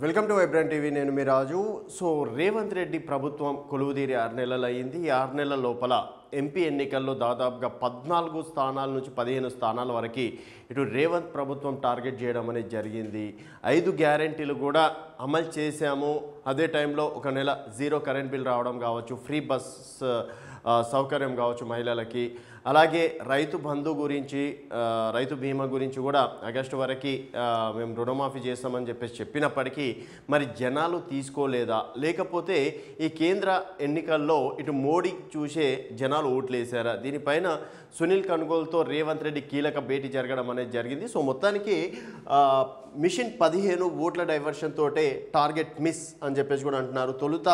Welcome to vibrant TV. నేను మీ రాజు. So Revanth Reddy ప్రభుత్వం కొలువుదీరి 6 నెలలు అయ్యింది. ఈ 6 నెలల లోపల ఎంపీ ఎన్నికల్లో దాదాపుగా 14 స్థానాల నుంచి 15 స్థానాల వరకు ఇటు రేవంత్ ప్రభుత్వం టార్గెట్ చేయడం అనేది జరిగింది. 5 గ్యారెంటీలు కూడా అమలు చేశాము. అదే టైంలో ఒక నెల జీరో కరెంట్ బిల్ రావడం కావచ్చు, ఫ్రీ బస్ సౌకర్యం కావచ్చు మహిళలకి, అలాగే రైతు బంధు గురించి, రైతు బీమా గురించి కూడా ఆగస్టు వరకు మేము రుణమాఫీ చేస్తామని చెప్పినప్పటికీ మరి జనాలు తీసుకోలేదా, లేకపోతే ఈ కేంద్ర ఎన్నికల్లో ఇటు మోడీ చూసే జనాలు ఓట్లేసారా? దీనిపైన సునీల్ కనుగోలుతో రేవంత్ రెడ్డి కీలక భేటీ జరగడం అనేది జరిగింది. సో మొత్తానికి మిషన్ 15 ఓట్ల డైవర్షన్ తోటే టార్గెట్ మిస్ అని చెప్పేసి కూడా అంటున్నారు. తొలుత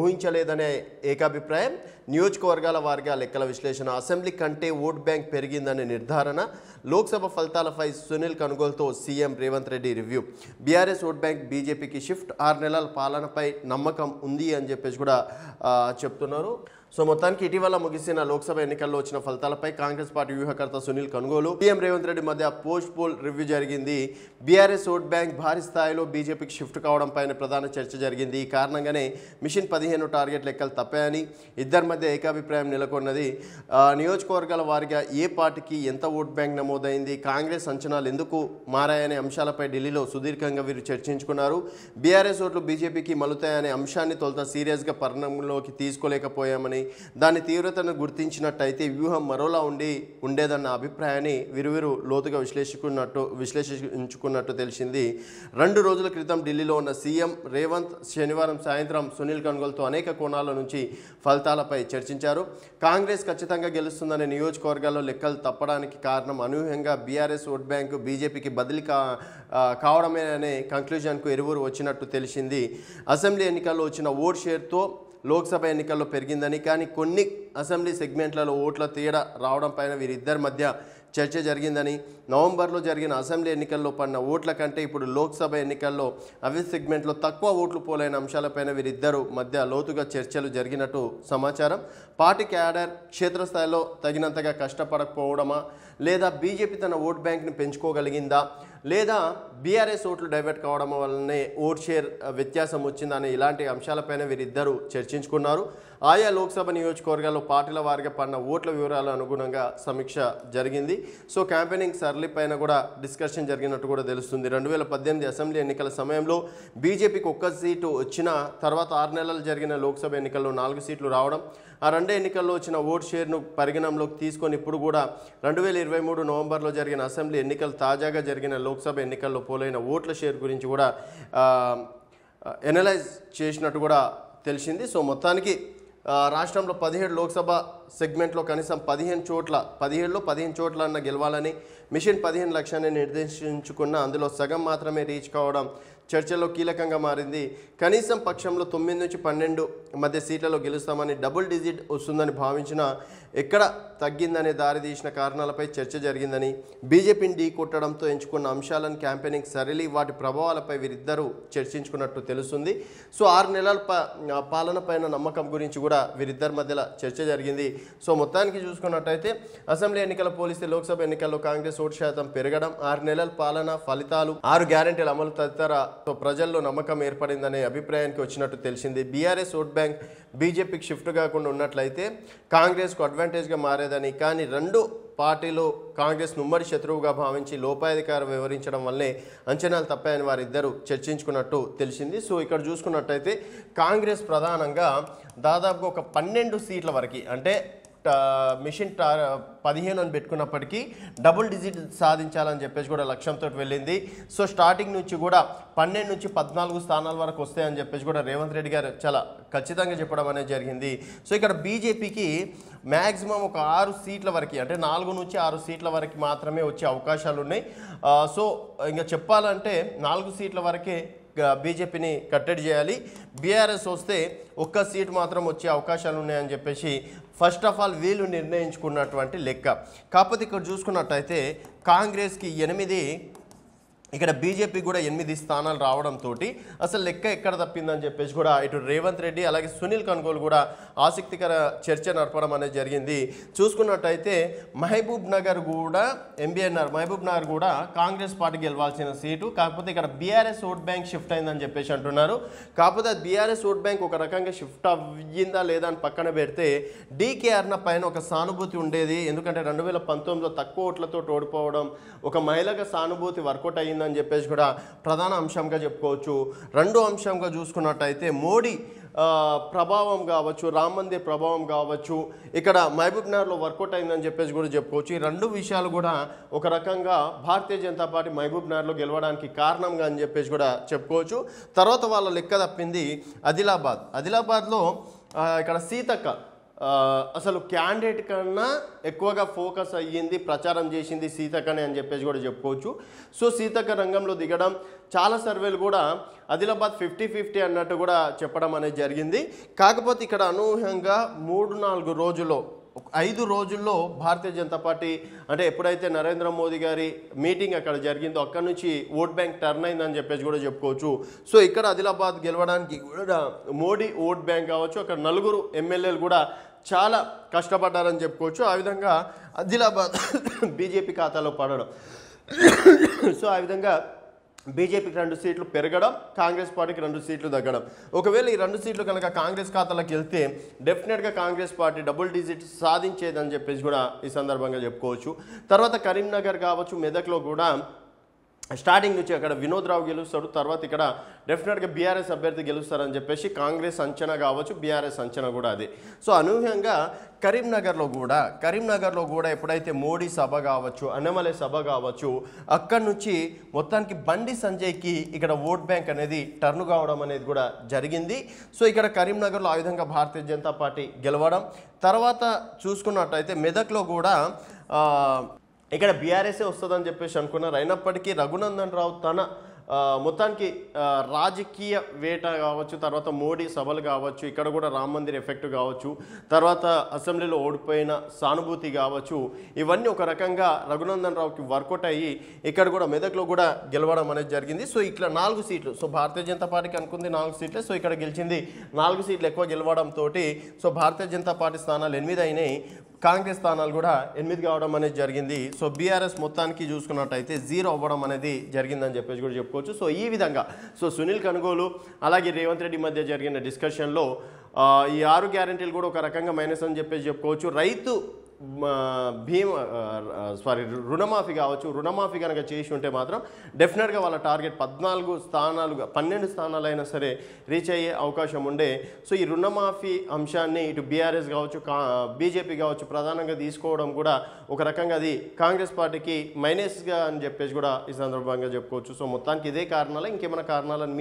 ఊహించలేదనే ఏకాభిప్రాయం, నియోజకవర్గాల వారిగా లెక్కల విశ్లేషణ, అసెంబ్లీ కంటే ఓట్ బ్యాంక్ పెరిగిందనే నిర్ధారణ, లోక్సభ ఫలితాలపై Sunil కనుగోలుతో CM Revanth Reddy review, BRS vote bank బీజేపీకి షిఫ్ట్, 6 నెలల పాలనపై నమ్మకం ఉంది అని చెప్పేసి కూడా చెప్తున్నారు. సో మొత్తానికి ఇటీవల ముగిసిన లోక్సభ ఎన్నికల్లో వచ్చిన ఫలితాలపై కాంగ్రెస్ పార్టీ వ్యూహకర్త సునీల్ కనుగోలు, సీఎం రేవంత్ రెడ్డి మధ్య పోస్ట్ పోల్ రివ్యూ జరిగింది. బీఆర్ఎస్ ఓట్ బ్యాంక్ భారీ స్థాయిలో బీజేపీకి షిఫ్ట్ కావడం పైన ప్రధాన చర్చ జరిగింది. ఈ కారణంగానే మిషన్ 15 టార్గెట్ లెక్కలు తప్పాయని ఇద్దరి మధ్య ఏకాభిప్రాయం నెలకొన్నది. నియోజకవర్గాల వారిగా ఏ పార్టీకి ఎంత ఓట్ బ్యాంక్ నమోదైంది, కాంగ్రెస్ అంచనాలు ఎందుకు మారాయనే అంశాలపై ఢిల్లీలో సుదీర్ఘంగా వీరు చర్చించుకున్నారు. బీఆర్ఎస్ ఓట్లు బీజేపీకి మలుతాయనే అంశాన్ని తొలుత సీరియస్గా పరిణామంలోకి తీసుకోలేకపోయామని, దాని తీవ్రతను గుర్తించినట్టయితే వ్యూహం మరోలా ఉండేదన్న అభిప్రాయాన్ని వీరు లోతుగా విశ్లేషించుకున్నట్టు తెలిసింది. 2 రోజుల క్రితం ఢిల్లీలో ఉన్న సీఎం రేవంత్ శనివారం సాయంత్రం సునీల్ కనుగోలుతో అనేక కోణాల నుంచి ఫలితాలపై చర్చించారు. కాంగ్రెస్ ఖచ్చితంగా గెలుస్తుందనే నియోజకవర్గాల్లో లెక్కలు తప్పడానికి కారణం అనూహ్యంగా బీఆర్ఎస్ ఓట్ బ్యాంకు బీజేపీకి బదిలీ కావడమే అనే కంక్లూజన్కు ఇరువురు వచ్చినట్టు తెలిసింది. అసెంబ్లీ ఎన్నికల్లో వచ్చిన ఓట్ షేర్తో లోక్సభ ఎన్నికల్లో పెరిగిందని, కానీ కొన్ని అసెంబ్లీ సెగ్మెంట్లలో ఓట్ల తేడా రావడం పైన వీరిద్దరి మధ్య చర్చ జరిగిందని, నవంబర్లో జరిగిన అసెంబ్లీ ఎన్నికల్లో పడిన ఓట్ల కంటే ఇప్పుడు లోక్సభ ఎన్నికల్లో అవి సెగ్మెంట్లో తక్కువ ఓట్లు పోలైన అంశాలపైన వీరిద్దరు మధ్య లోతుగా చర్చలు జరిగినట్టు సమాచారం. పార్టీ క్యాడర్ క్షేత్రస్థాయిలో తగినంతగా కష్టపడకపోవడమా, లేదా బీజేపీ తన ఓట్ బ్యాంక్ని పెంచుకోగలిగిందా, లేదా బీఆర్ఎస్ ఓట్లు డైవర్ట్ కావడం వల్లనే ఓట్ షేర్ వ్యత్యాసం వచ్చిందని, ఇలాంటి అంశాలపైన వీరిద్దరూ చర్చించుకున్నారు. ఆయా లోక్సభ నియోజకవర్గాల్లో పార్టీల వారిగా పడిన ఓట్ల వివరాల అనుగుణంగా సమీక్ష జరిగింది. సో క్యాంపెయినింగ్ సరళి పైన కూడా డిస్కషన్ జరిగినట్టు కూడా తెలుస్తుంది. 2018 అసెంబ్లీ ఎన్నికల సమయంలో బీజేపీకి 1 సీటు వచ్చిన తర్వాత 6 నెలలు జరిగిన లోక్సభ ఎన్నికల్లో 4 సీట్లు రావడం, ఆ 2 ఎన్నికల్లో వచ్చిన ఓట్ షేర్ను పరిగణంలోకి తీసుకొని ఇప్పుడు కూడా 2023 నవంబర్లో జరిగిన అసెంబ్లీ ఎన్నికలు, తాజాగా జరిగిన లోక్సభ ఎన్నికల్లో పోలైన ఓట్ల షేర్ గురించి కూడా ఎనలైజ్ చేసినట్టు కూడా తెలిసింది. సో మొత్తానికి రాష్ట్రంలో 17 లోక్సభ సెగ్మెంట్లో కనీసం 17 చోట్ల అన్న గెలవాలని మిషన్ 15 లక్ష్యాన్ని నిర్దేశించుకున్న, అందులో సగం మాత్రమే రీచ్ కావడం చర్చల్లో కీలకంగా మారింది. కనీసం పక్షంలో 9 నుంచి 12 మధ్య సీట్లలో గెలుస్తామని, డబుల్ డిజిట్ వస్తుందని భావించిన ఎక్కడ తగ్గిందనే దారితీసిన కారణాలపై చర్చ జరిగిందని, బీజేపీని ఢీ కొట్టడంతో ఎంచుకున్న అంశాలను క్యాంపెయినింగ్ సరళి, వాటి ప్రభావాలపై వీరిద్దరూ చర్చించుకున్నట్టు తెలుస్తుంది. సో 6 నెలల పాలన పైన నమ్మకం గురించి కూడా వీరిద్దరి మధ్యలో చర్చ జరిగింది. సో మొత్తానికి చూసుకున్నట్టయితే అసెంబ్లీ ఎన్నికల పోలిస్తే లోక్సభ ఎన్నికల్లో కాంగ్రెస్ ఓటు శాతం పెరగడం, 6 నెలల పాలన ఫలితాలు, 6 గ్యారెంటీల అమలు తదితర ప్రజల్లో నమ్మకం ఏర్పడిందనే అభిప్రాయానికి వచ్చినట్టు తెలిసింది. బీఆర్ఎస్ ఓట్ బ్యాంక్ బీజేపీకి షిఫ్ట్ కాకుండా ఉన్నట్లయితే కాంగ్రెస్కు అడ్వాంటేజ్గా మారేదని, కానీ 2 పార్టీలు కాంగ్రెస్ ఉమ్మడి శత్రువుగా భావించి లోపాయధికారం వివరించడం వల్లే అంచనాలు తప్పాయని వారిద్దరూ చర్చించుకున్నట్టు తెలిసింది. సో ఇక్కడ చూసుకున్నట్టయితే కాంగ్రెస్ ప్రధానంగా దాదాపుగా ఒక 12 సీట్ల వరకు, అంటే మిషన్ 15 అని పెట్టుకున్నప్పటికీ డబుల్ డిజిట్ సాధించాలని చెప్పేసి కూడా లక్ష్యంతో వెళ్ళింది. సో స్టార్టింగ్ నుంచి కూడా 12 నుంచి 14 స్థానాల వరకు వస్తాయని చెప్పేసి కూడా రేవంత్ రెడ్డి గారు చాలా ఖచ్చితంగా చెప్పడం అనేది జరిగింది. సో ఇక్కడ బీజేపీకి మ్యాక్సిమం ఒక 6 సీట్ల వరకు, అంటే 4 నుంచి 6 సీట్ల వరకు మాత్రమే వచ్చే అవకాశాలు ఉన్నాయి. సో ఇంకా చెప్పాలంటే 4 సీట్ల వరకే బీజేపీని కట్టడి చేయాలి. బీఆర్ఎస్ వస్తే 1 సీటు మాత్రం వచ్చే అవకాశాలు ఉన్నాయని చెప్పేసి ఫస్ట్ ఆఫ్ ఆల్ వీళ్ళు నిర్ణయించుకున్నటువంటి లెక్క. కాకపోతే ఇక్కడ చూసుకున్నట్టయితే కాంగ్రెస్కి ఇక్కడ బీజేపీ కూడా 8 స్థానాలు రావడంతో అసలు లెక్క ఎక్కడ తప్పిందని చెప్పేసి కూడా ఇటు రేవంత్ రెడ్డి అలాగే సునీల్ కనుగోలు కూడా ఆసక్తికర చర్చ నడపడం అనేది జరిగింది. చూసుకున్నట్టయితే మహబూబ్ నగర్ కూడా మహబూబ్ నగర్ కూడా కాంగ్రెస్ పార్టీ గెలవాల్సిన సీటు, కాకపోతే ఇక్కడ బీఆర్ఎస్ ఓట్ బ్యాంక్ షిఫ్ట్ అయిందని చెప్పేసి అంటున్నారు. కాకపోతే అది బీఆర్ఎస్ ఓట్ బ్యాంక్ ఒక రకంగా షిఫ్ట్ అయ్యిందా లేదా అని పక్కన పెడితే డీకే అరుణ పైన ఒక సానుభూతి ఉండేది. ఎందుకంటే 2019లో తక్కువ ఓట్లతో ఓడిపోవడం ఒక మహిళగా సానుభూతి వర్కౌట్ అయ్యింది అని చెప్పేసి కూడా ప్రధాన అంశంగా చెప్పుకోవచ్చు. రెండో అంశంగా చూసుకున్నట్టయితే మోడీ ప్రభావం కావచ్చు, రామ్ మందిర్ ప్రభావం కావచ్చు, ఇక్కడ మహబూబ్ నగర్లో వర్కౌట్ అయిందని చెప్పేసి కూడా చెప్పుకోవచ్చు. ఈ రెండు విషయాలు కూడా ఒక రకంగా భారతీయ జనతా పార్టీ మహబూబ్ నగర్లో గెలవడానికి కారణంగా అని చెప్పేసి కూడా చెప్పుకోవచ్చు. తర్వాత వాళ్ళ లెక్క తప్పింది ఆదిలాబాద్లో ఇక్కడ సీతక్క అసలు క్యాండిడేట్ కన్నా ఎక్కువగా ఫోకస్ అయ్యింది, ప్రచారం చేసింది సీతక్కనే అని చెప్పేసి కూడా చెప్పుకోవచ్చు. సో సీతక్క రంగంలో దిగడం చాలా సర్వేలు కూడా ఆదిలాబాద్ 50-50 అన్నట్టు కూడా చెప్పడం అనేది జరిగింది. కాకపోతే ఇక్కడ అనూహ్యంగా 3-4 రోజుల్లో 5 రోజుల్లో భారతీయ జనతా పార్టీ అంటే ఎప్పుడైతే నరేంద్ర మోదీ గారి మీటింగ్ అక్కడ జరిగిందో అక్కడ నుంచి ఓట్ బ్యాంక్ టర్న్ అయిందని చెప్పేసి కూడా చెప్పుకోవచ్చు. సో ఇక్కడ ఆదిలాబాద్ గెలవడానికి కూడా మోడీ ఓట్ బ్యాంక్ కావచ్చు, అక్కడ 4 ఎమ్మెల్యేలు కూడా చాలా కష్టపడ్డారని చెప్పుకోవచ్చు. ఆ విధంగా ఆదిలాబాద్ బీజేపీ ఖాతాలో పడడం, సో ఆ విధంగా బీజేపీకి 2 సీట్లు పెరగడం, కాంగ్రెస్ పార్టీకి 2 సీట్లు తగ్గడం. ఒకవేళ ఈ 2 సీట్లు కనుక కాంగ్రెస్ ఖాతాలోకి వెళ్తే డెఫినెట్గా కాంగ్రెస్ పార్టీ డబుల్ డిజిట్ సాధించేదని చెప్పేసి కూడా ఈ సందర్భంగా చెప్పుకోవచ్చు. తర్వాత కరీంనగర్ కావచ్చు, మెదక్లో కూడా స్టార్టింగ్ నుంచి అక్కడ వినోద్ రావు గెలుస్తాడు, తర్వాత ఇక్కడ డెఫినెట్గా బీఆర్ఎస్ అభ్యర్థి గెలుస్తారని చెప్పేసి కాంగ్రెస్ అంచనా కావచ్చు, బీఆర్ఎస్ అంచనా కూడా అది. సో అనూహ్యంగా కరీంనగర్లో కూడా ఎప్పుడైతే మోడీ సభ కావచ్చు, అన్నమలై సభ కావచ్చు, అక్కడి నుంచి మొత్తానికి బండి సంజయ్కి ఇక్కడ ఓట్ బ్యాంక్ అనేది టర్న్ కావడం అనేది కూడా జరిగింది. సో ఇక్కడ కరీంనగర్లో ఆ విధంగా భారతీయ జనతా పార్టీ గెలవడం. తర్వాత చూసుకున్నట్టయితే మెదక్లో కూడా ఇక్కడ బీఆర్ఎస్ఏ వస్తుందని చెప్పేసి అనుకున్నారు. అయినప్పటికీ రఘునందన్ రావు తన మొత్తానికి రాజకీయ వేట కావచ్చు, తర్వాత మోడీ సభలు కావచ్చు, ఇక్కడ కూడా రామ్ మందిర్ ఎఫెక్ట్ కావచ్చు, తర్వాత అసెంబ్లీలో ఓడిపోయిన సానుభూతి కావచ్చు, ఇవన్నీ ఒక రకంగా రఘునందన్ రావుకి వర్కౌట్ అయ్యి ఇక్కడ కూడా మెదక్లో కూడా గెలవడం అనేది జరిగింది. సో ఇట్లా 4 సీట్లు, సో భారతీయ జనతా పార్టీకి అనుకుంది 4 సీట్లే, సో ఇక్కడ గెలిచింది 4 సీట్లు ఎక్కువ గెలవడంతో సో భారతీయ జనతా పార్టీ స్థానాలు 8 అయినాయి, కాంగ్రెస్ స్థానాలు కూడా 8 కావడం అనేది జరిగింది. సో బీఆర్ఎస్ మొత్తానికి చూసుకున్నట్టయితే 0 అవ్వడం అనేది జరిగిందని చెప్పేసి కూడా చెప్పుకోవచ్చు. సో ఈ విధంగా సో సునీల్ కనుగోలు అలాగే రేవంత్ రెడ్డి మధ్య జరిగిన డిస్కషన్లో ఈ 6 గ్యారెంటీలు కూడా ఒక రకంగా మైనస్ అని చెప్పేసి చెప్పుకోవచ్చు. రైతు రుణమాఫీ కావచ్చు, రుణమాఫీ కనుక చేసి ఉంటే మాత్రం డెఫినెట్గా వాళ్ళ టార్గెట్ 12 స్థానాలు అయినా సరే రీచ్ అయ్యే అవకాశం ఉండే. సో ఈ రుణమాఫీ అంశాన్ని ఇటు బీఆర్ఎస్ కావచ్చు, బీజేపీ కావచ్చు ప్రధానంగా తీసుకోవడం కూడా ఒక రకంగా అది కాంగ్రెస్ పార్టీకి మైనస్గా అని చెప్పేసి కూడా ఈ సందర్భంగా చెప్పుకోవచ్చు. సో మొత్తానికి ఇదే కారణాలు, ఇంకేమైనా కారణాలని